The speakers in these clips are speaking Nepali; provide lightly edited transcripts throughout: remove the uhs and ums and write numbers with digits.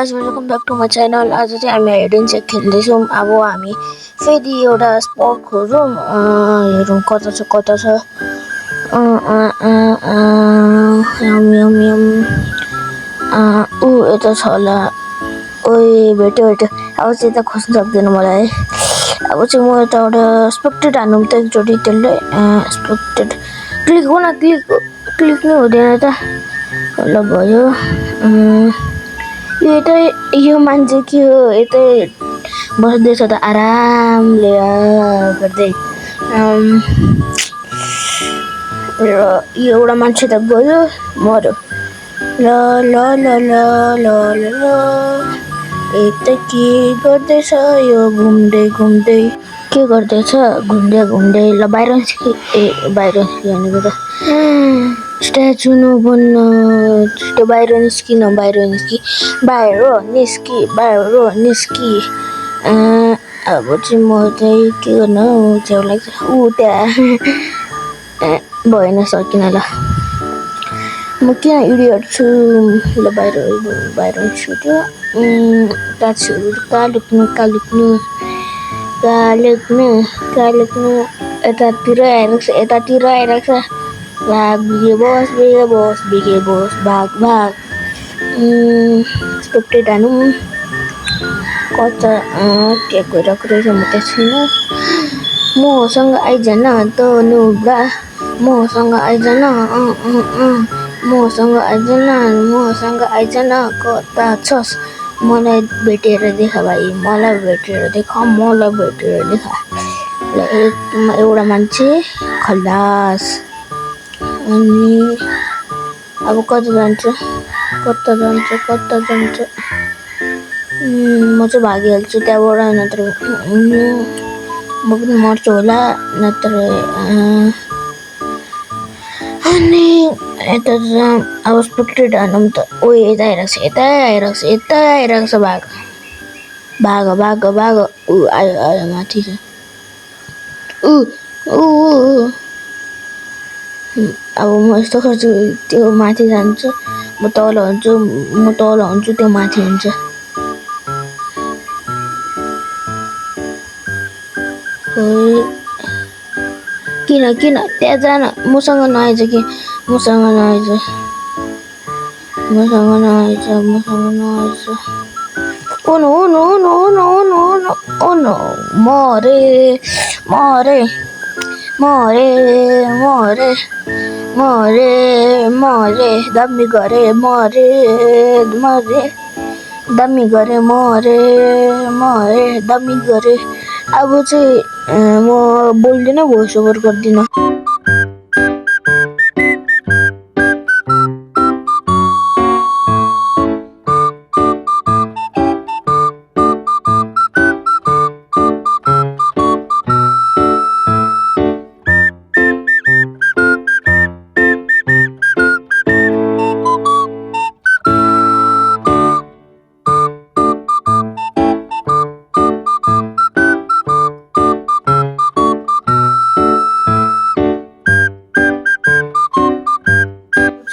Guys welcome back to my channel. आज चाहिँ हामी हाइड एन्ड सिक खेल्दैछौँ। अब हामी फेरि एउटा स्पट खोजौँ। हेरौँ कता छ यम यम यम यता छ होला। ओए भेट्यो। अब चाहिँ यता खोज्नु सक्दैन मलाई। अब चाहिँ म यताबाट स्पेक्टेड हान्नु त एकचोटि त्यसले स्पेक्टेड क्लिक हो न, क्लिक नै हुँदैन त। ल भयो। यो मान्छे के हो, यतै बस्दैछ त आरामले गर्दै। र यो एउटा मान्छे त गयो, मर्यो। ल ल ल ल ल ल ल यता के गर्दैछ यो घुम्दै के गर्दैछ घुम्दै। ल बाहिर बाहिर भनेको त स्ट्याचु नबन्न। त्यो बाहिर निस्कि अब चाहिँ म चाहिँ के गर्नु छेउ लाग्छ त्यहाँ भएन, सकिन। ल म किन इडियट छु। ल बाहिर छुट्यो। कहाँ लुक्नु यतातिर आइरहेको छ। भाग बिगे बस भाग स्पेक्टेड हानौँ। कता के गइरहेको रहेछ, म त्यहाँ छैन। मसँग आइजन त नुब्रा, मसँग आइजन कता छस्। मलाई भेटेर देखा भाइ, मलाई भेटेर देखा। ल एउटा मान्छे खलास। अनि अब कता जान्छ। म चाहिँ भागिहाल्छु त्यहाँबाट, नत्र म पनि मर्छु होला, नत्र। अनि यता अब स्पेक्टेड हानौँ त। यता आइरहेको छ। भाग आयो माथि छ। अब म यस्तो गर्छु, त्यो माथि जान्छ, म तल हुन्छु, त्यो माथि हुन्छ। किन त्यहाँ जान, मसँग नआइज कि मसँग नआइज। मरे दामी गरे अब चाहिँ म बोल्दिन, भोइस ओभर गर्दिन।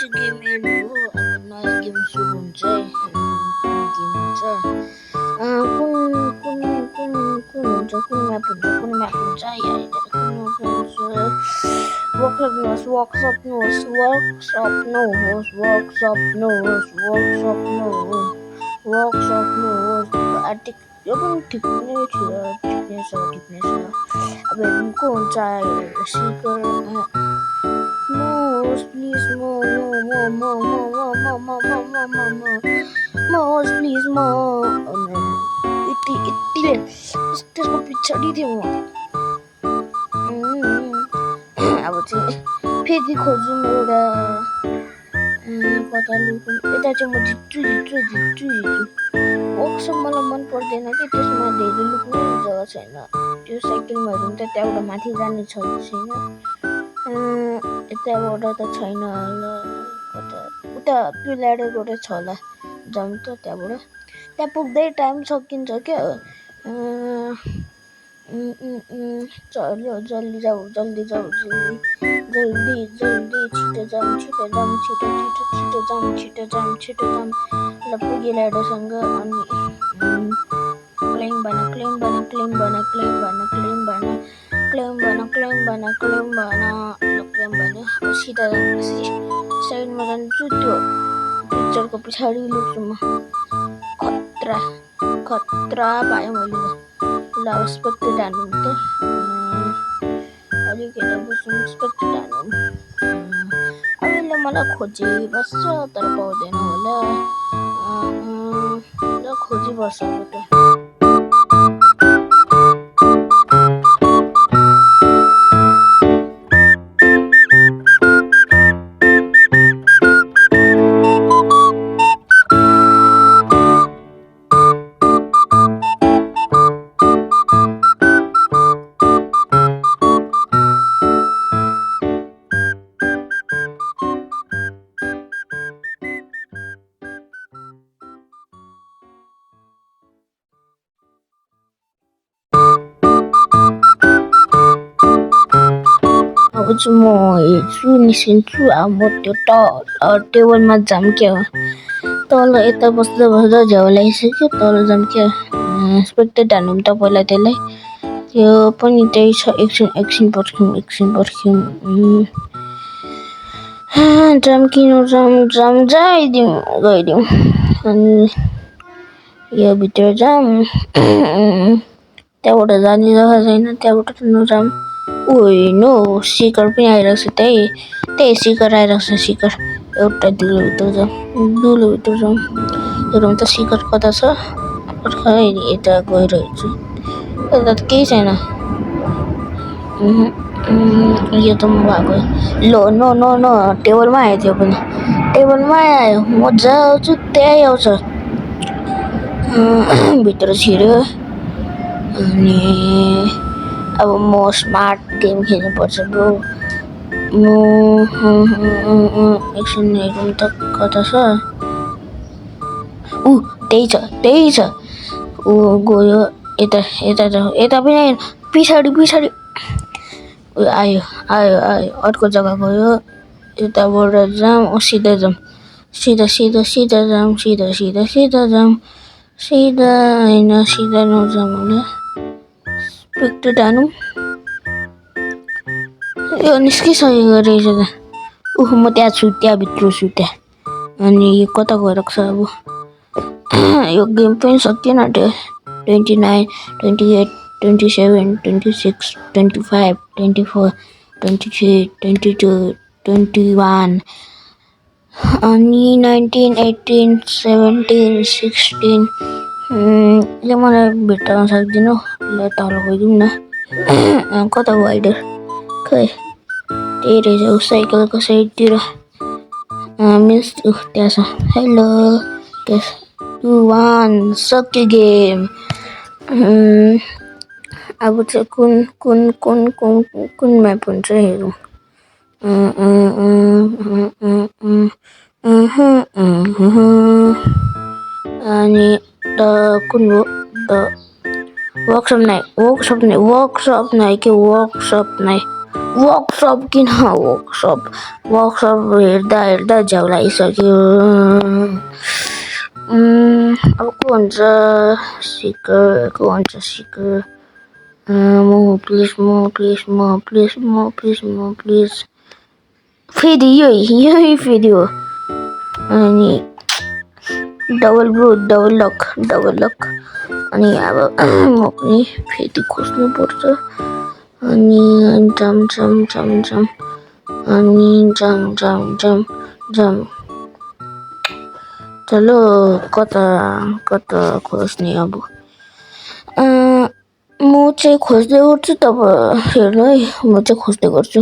गेम एन्ड हो। अब नयाँ गेम सुरु हुन्छ। कुन म्याप हुन्छ। वर्कसप यो पनि ठिक्ने छ। अब हेर्नु को हुन्छ। प्लिज यतिले त्यसको पछाडि थियो म। अब चाहिँ फेरि खोजौँ एउटा कता लुकौँ। यता चाहिँ म जित्छु। वर्कसप मलाई मन पर्दैन कि त्यसमा धेरै लुक्ने जग्गा छैन। त्यो साइकलमा हेरौँ त, त्यहाँबाट माथि जाने छैन। यताबाट त छैन होला। उता त्यो ल्याडरबाट छ होला, जाउँ त त्यहाँबाट। त्यहाँ पुग्दै टाइम सकिन्छ क्या। चलो जल्दी जाऊ जल्दी जाऊ जल्दी जल्दी छिटो जाऊँ छिटो जाऊँ छिटो छिटो छिटो जाऊँ छिटो जाऊँ छिटो जाऊँ ल पुगेँ ल्याडोसँग अनि क्लेम भन क्लेम भन क्लेम भन क्लेम भन क्लेम भन क्लेम भन क्लेम भन क्लेम भन ल क्लेम भन्यो अब सिधा साइडमा जान्छु त्यो पिक्चरको पछाडि लुक्छु म खतरा खतरा पाएँ मैले ल अब स्पेक्टेड हान्नु त अलिक यता बस्नु स्पेक्टेड हान्नु अब यसले मलाई खोजिबस्छ तर पाउँदैन होला ल खोजिबस्छ अब त अब चाहिँ म हेर्छु निस्किन्छु अब म त्यो टेबलमा झम्क्यो तल यता बस्दा बस्दा झ्याउ लागिसक्यो तल झम्क्यो स्पेक्टेड हान्नु त पहिला त्यसलाई त्यो पनि त्यही छ एकछिन पर्ख्यौँ झम्किनु झम्झाइदिउँ गइदिउँ अनि यो भित्र जाउँ त्यहाँबाट जाने जग्गा छैन त्यहाँबाट नजाउँ नो शिखर पनि आइरहेको छ त्यही शिखर आइरहेको छ शिखर एउटा धुलोभित्र जाउँ हेरौँ त शिखर कता छ खै यता गएर हेर्छु यता त केही छैन यो त म भएको लो नो टेबलमा आयो त्यो पनि टेबलमा आयो म जहाँ आउँछु त्यहीँ आउँछ भित्र छिर्यो अनि अब म स्मार्ट गेम खेल्नुपर्छ ब्रो एकछिन हेरौँ त कता छ त्यही छ गयो यता पनि आएन पछाडि आयो अर्को जग्गा गयो यताबाट जाउँ सिधा जाउँ सिधा जाउँ सिधा जाउँ सिधा होइन सिधा नजाउँ होला स्पेक्टेड हानौँ यो निस्किसकेको रहेछ त म त्यहाँ छु त्यहाँभित्र छु त्यहाँ अनि यो कता गएर छ अब यो गेम पनि सकिएन 29 28 27 26 25 24 23 22 21 अनि 19 18 17 16 ले मलाई भेट्टाउन सक्दिनँ ल तल गइदिउँ न कता गयो आइडर खै त्यही रहेछ ऊ साइकलको साइडतिर मिन्स त्यहाँ छ हेलो 2-1 सक्यो गेम अब चाहिँ कुन म्याप हुन्छ हेरौँ अनि त कुन हो त वर्कसप किन वर्कसप हेर्दा झ्याउ लागिसक्यो अब को हुन्छ सिकर म प्लिज फेरि यही फेरि हो अनि डबल लक अनि अब म पनि फेरि खोज्नुपर्छ अनि जम अनि जम चलो कता खोज्ने अब म चाहिँ खोज्दै गर्छु तब हेर्नु है म चाहिँ खोज्दै गर्छु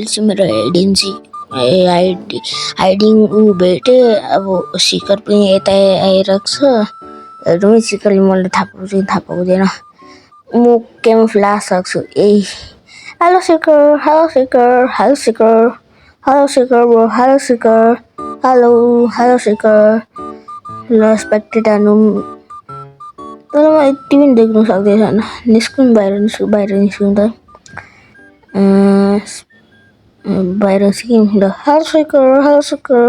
चाहिँ मेरो हाइडिङ भेटेँ। अब शिखर पनि यता आइरहेको छ। हेरौँ शिखरले मलाई थाहा पाउँदैन। म क्यामोफ्लेज सक्छु। हेलो शिखर, हेलो शिखर, हेलो शिखर, हेलो शिखर ब्रो, हेलो शिखर, हेलो शिखर। ल स्पेक्टेट हानौँ। तर म यति पनि देख्नु सक्दैछन्। निस्कौँ बाहिर निस्कौँ त। बाहिर निस्क्यौँ ल। हेलो शिखर।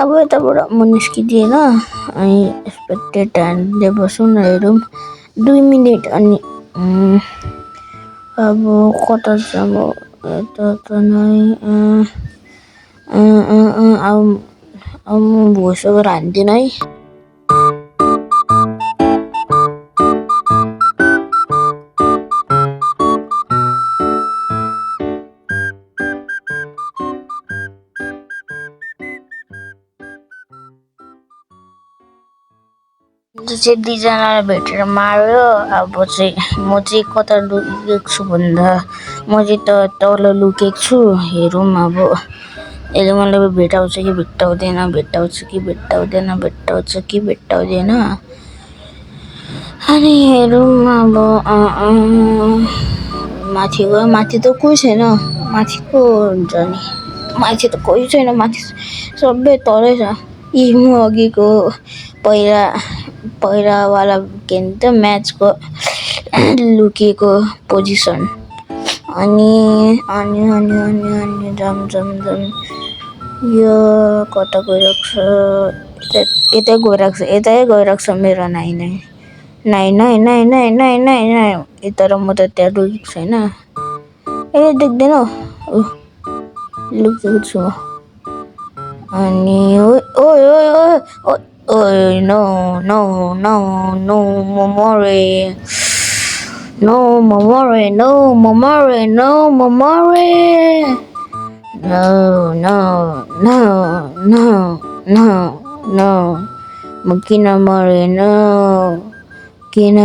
अब यताबाट म निस्किदिएन। अनि स्पेक्टेट हान्दै बसौँ न, हेरौँ 2 मिनट। अनि अब कता छ म? यता त नै अब म भोइस ओभर हान्दिनँ है। चाहिँ 2 जनालाई भेटेर मार्यो। अब चाहिँ म चाहिँ कता लुकेको छु भन्दा म चाहिँ त तल लुकेको छु। हेरौँ अब यसले मलाई भेटाउँछ कि भेट्टाउँदैन। अनि हेरौँ अब माथि गयो। माथि त कोही छैन। माथि को हुन्छ नि? माथि त कोही छैन। माथि सबै तलै छ। म अघिको पहिलावाला के भन्छ म्याचको लुकेको पोजिसन। अनि जम यो कता गइरहेको छ? यतै गइरहेको छ मेरो। नाइ तर म त त्यहाँ लुकेको छैन। देख्दैन लुकेको छु म। अनि नो म किन मरे? किन?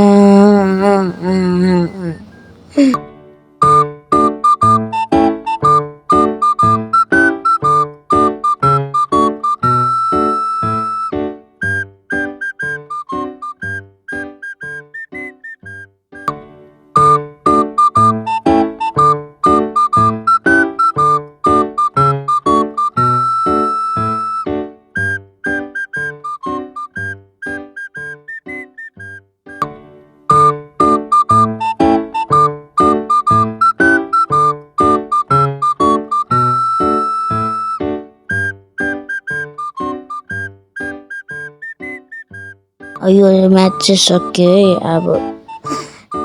यो म्याच चाहिँ सक्यो है। अब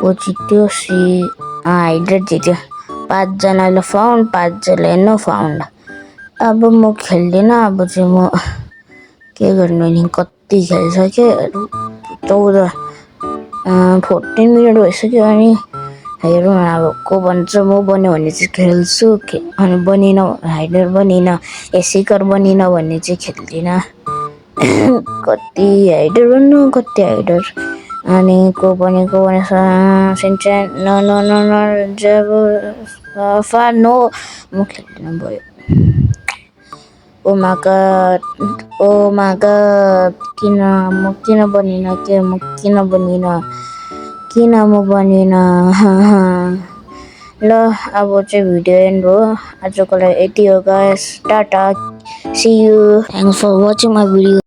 को जित्यो? हाइड्रेट जित्यो। 5 जनाले फाउन्ड, 5 जनाले नो फाउन्ड। अब म खेल्दिनँ। अब चाहिँ म के गर्नु नि? कति खेलिसक्यो? 14 मिनट भइसक्यो। अनि हेरौँ अब को भन्छ। म बन्यो भने चाहिँ खेल्छु। अनि हाइडर बनिन, शिखर बनिन भने चाहिँ खेल्दिनँ। कति हाइडर। अनि को बनेको सिन्चेन जब नो म खेल्दिनँ भयो। ओ माय गॉड किन बनिन? ल अब चाहिँ भिडियो एन्ड हो। आजको लागि यति हो guys. Tata, see you, thanks for watching my video.